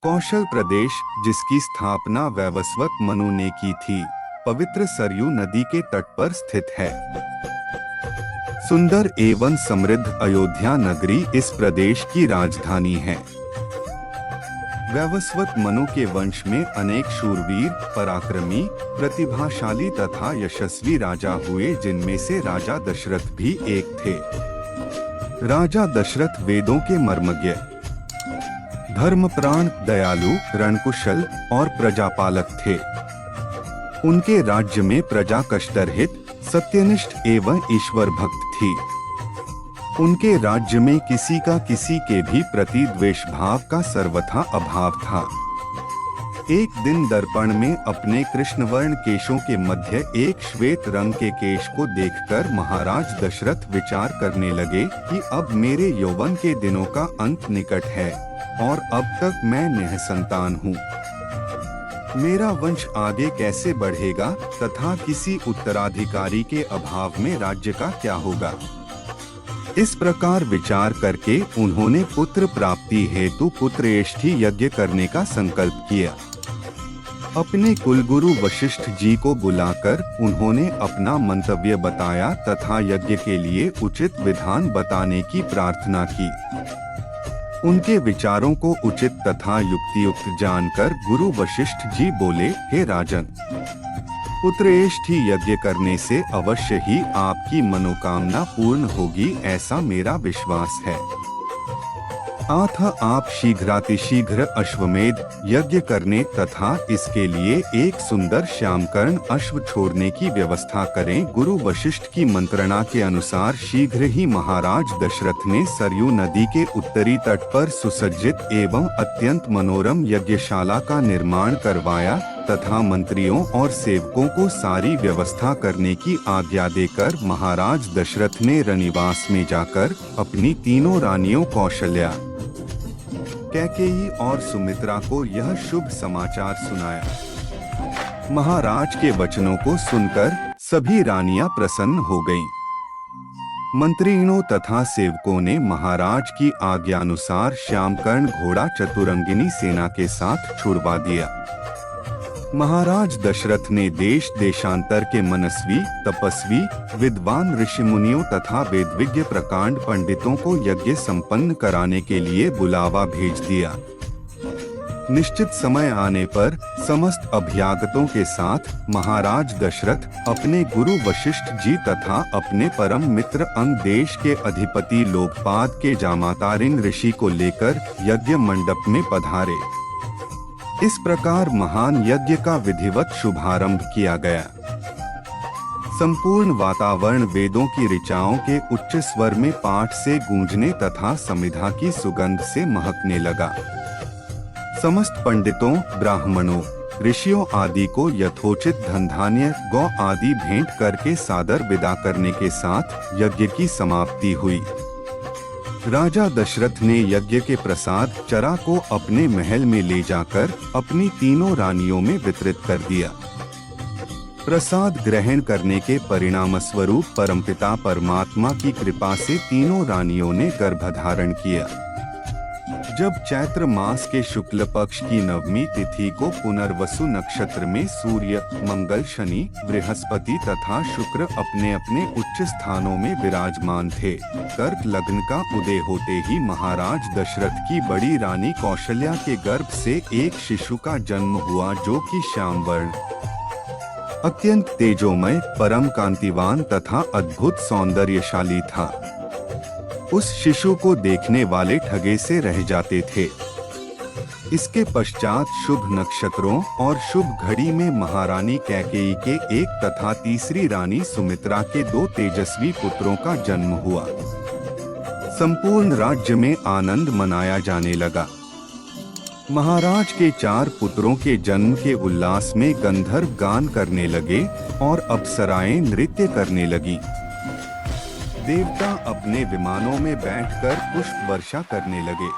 कौशल प्रदेश, जिसकी स्थापना वैवस्वत मनु ने की थी, पवित्र सरयू नदी के तट पर स्थित है। सुंदर एवं समृद्ध अयोध्या नगरी इस प्रदेश की राजधानी है। वैवस्वत मनु के वंश में अनेक शूरवीर, पराक्रमी, प्रतिभाशाली तथा यशस्वी राजा हुए, जिनमें से राजा दशरथ भी एक थे। राजा दशरथ वेदों के मर्मज्ञ, धर्मप्राण, दयालु, रणकुशल और प्रजापालक थे। उनके राज्य में प्रजा कष्टरहित, सत्यनिष्ठ एवं ईश्वर भक्त थी। उनके राज्य में किसी के भी प्रति द्वेष भाव का सर्वथा अभाव था। एक दिन दर्पण में अपने कृष्णवर्ण केशों के मध्य एक श्वेत रंग के केश को देखकर महाराज दशरथ विचार करने लगे कि अब मेरे यौवन के दिनों का अंत निकट है और अब तक मैं निःसंतान हूँ। मेरा वंश आगे कैसे बढ़ेगा तथा किसी उत्तराधिकारी के अभाव में राज्य का क्या होगा। इस प्रकार विचार करके उन्होंने पुत्र प्राप्ति हेतु पुत्रेष्ठि यज्ञ करने का संकल्प किया। अपने कुलगुरु वशिष्ठ जी को बुलाकर उन्होंने अपना मंतव्य बताया तथा यज्ञ के लिए उचित विधान बताने की प्रार्थना की। उनके विचारों को उचित तथा युक्तियुक्त जानकर गुरु वशिष्ठ जी बोले, हे राजन, पुत्रेष्ठि यज्ञ करने से अवश्य ही आपकी मनोकामना पूर्ण होगी, ऐसा मेरा विश्वास है। अतः आप शीघ्रातिशीघ्र अश्वमेध यज्ञ करने तथा इसके लिए एक सुंदर श्यामकर्ण अश्व छोड़ने की व्यवस्था करें। गुरु वशिष्ठ की मंत्रणा के अनुसार शीघ्र ही महाराज दशरथ ने सरयू नदी के उत्तरी तट पर सुसज्जित एवं अत्यंत मनोरम यज्ञशाला का निर्माण करवाया तथा मंत्रियों और सेवकों को सारी व्यवस्था करने की आज्ञा देकर महाराज दशरथ ने रनिवास में जाकर अपनी तीनों रानियों कौशल्या, कैकेयी और सुमित्रा को यह शुभ समाचार सुनाया। महाराज के वचनों को सुनकर सभी रानियां प्रसन्न हो गईं। मंत्रियों तथा सेवकों ने महाराज की आज्ञानुसार श्यामकर्ण घोड़ा चतुरंगिनी सेना के साथ छुड़वा दिया। महाराज दशरथ ने देश देशांतर के मनस्वी, तपस्वी, विद्वान ऋषि मुनियों तथा वेदविज्ञ प्रकांड पंडितों को यज्ञ संपन्न कराने के लिए बुलावा भेज दिया। निश्चित समय आने पर समस्त अभ्यागतों के साथ महाराज दशरथ अपने गुरु वशिष्ठ जी तथा अपने परम मित्र अंग देश के अधिपति लोकपाद के जामातारिंग ऋषि को लेकर यज्ञ मंडप में पधारे। इस प्रकार महान यज्ञ का विधिवत शुभारंभ किया गया। संपूर्ण वातावरण वेदों की ऋचाओं के उच्च स्वर में पाठ से गूंजने तथा समिधा की सुगंध से महकने लगा। समस्त पंडितों, ब्राह्मणों, ऋषियों आदि को यथोचित धन धान्य, गौ आदि भेंट करके सादर विदा करने के साथ यज्ञ की समाप्ति हुई। राजा दशरथ ने यज्ञ के प्रसाद चरा को अपने महल में ले जाकर अपनी तीनों रानियों में वितरित कर दिया। प्रसाद ग्रहण करने के परिणाम स्वरूप परमपिता परमात्मा की कृपा से तीनों रानियों ने गर्भधारण किया। जब चैत्र मास के शुक्ल पक्ष की नवमी तिथि को पुनर्वसु नक्षत्र में सूर्य, मंगल, शनि, बृहस्पति तथा शुक्र अपने अपने उच्च स्थानों में विराजमान थे, कर्क लग्न का उदय होते ही महाराज दशरथ की बड़ी रानी कौशल्या के गर्भ से एक शिशु का जन्म हुआ, जो कि श्यामवर्ण, अत्यंत तेजोमय, परम कांतिवान तथा अद्भुत सौंदर्यशाली था। उस शिशु को देखने वाले ठगे से रह जाते थे। इसके पश्चात शुभ नक्षत्रों और शुभ घड़ी में महारानी कैकेयी के एक तथा तीसरी रानी सुमित्रा के 2 तेजस्वी पुत्रों का जन्म हुआ। संपूर्ण राज्य में आनंद मनाया जाने लगा। महाराज के 4 पुत्रों के जन्म के उल्लास में गंधर्व गान करने लगे और अप्सराएं नृत्य करने लगी। देवता अपने विमानों में बैठकर पुष्प वर्षा करने लगे।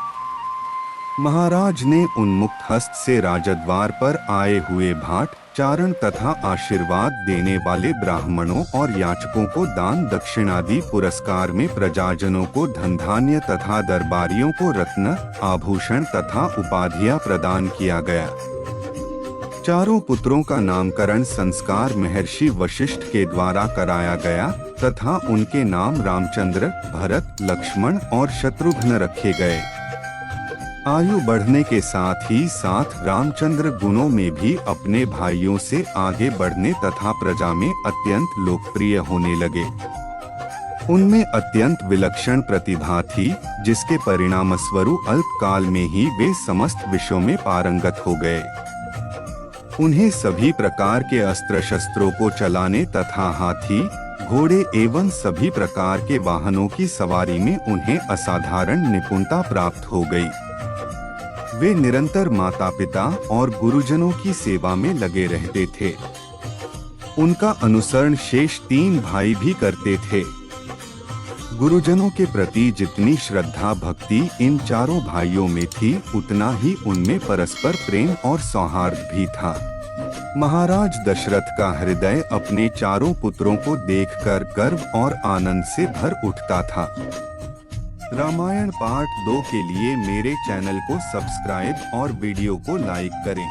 महाराज ने उन्मुक्त हस्त से राजद्वार पर आए हुए भाट, चारण तथा आशीर्वाद देने वाले ब्राह्मणों और याचकों को दान दक्षिणादि पुरस्कार में प्रजाजनों को धन धान्य तथा दरबारियों को रत्न आभूषण तथा उपाधियां प्रदान किया गया। चारों पुत्रों का नामकरण संस्कार महर्षि वशिष्ठ के द्वारा कराया गया तथा उनके नाम रामचंद्र, भरत, लक्ष्मण और शत्रुघ्न रखे गए। आयु बढ़ने के साथ ही साथ रामचंद्र गुणों में भी अपने भाइयों से आगे बढ़ने तथा प्रजा में अत्यंत लोकप्रिय होने लगे। उनमें अत्यंत विलक्षण प्रतिभा थी, जिसके परिणामस्वरूप अल्प काल में ही वे समस्त विषयों में पारंगत हो गए। उन्हें सभी प्रकार के अस्त्र शस्त्रों को चलाने तथा हाथी, घोड़े एवं सभी प्रकार के वाहनों की सवारी में उन्हें असाधारण निपुणता प्राप्त हो गई। वे निरंतर माता पिता और गुरुजनों की सेवा में लगे रहते थे। उनका अनुसरण शेष 3 भाई भी करते थे। गुरुजनों के प्रति जितनी श्रद्धा भक्ति इन चारों भाइयों में थी, उतना ही उनमें परस्पर प्रेम और सौहार्द भी था। महाराज दशरथ का हृदय अपने चारों पुत्रों को देखकर गर्व और आनंद से भर उठता था। रामायण पार्ट 2 के लिए मेरे चैनल को सब्सक्राइब और वीडियो को लाइक करें।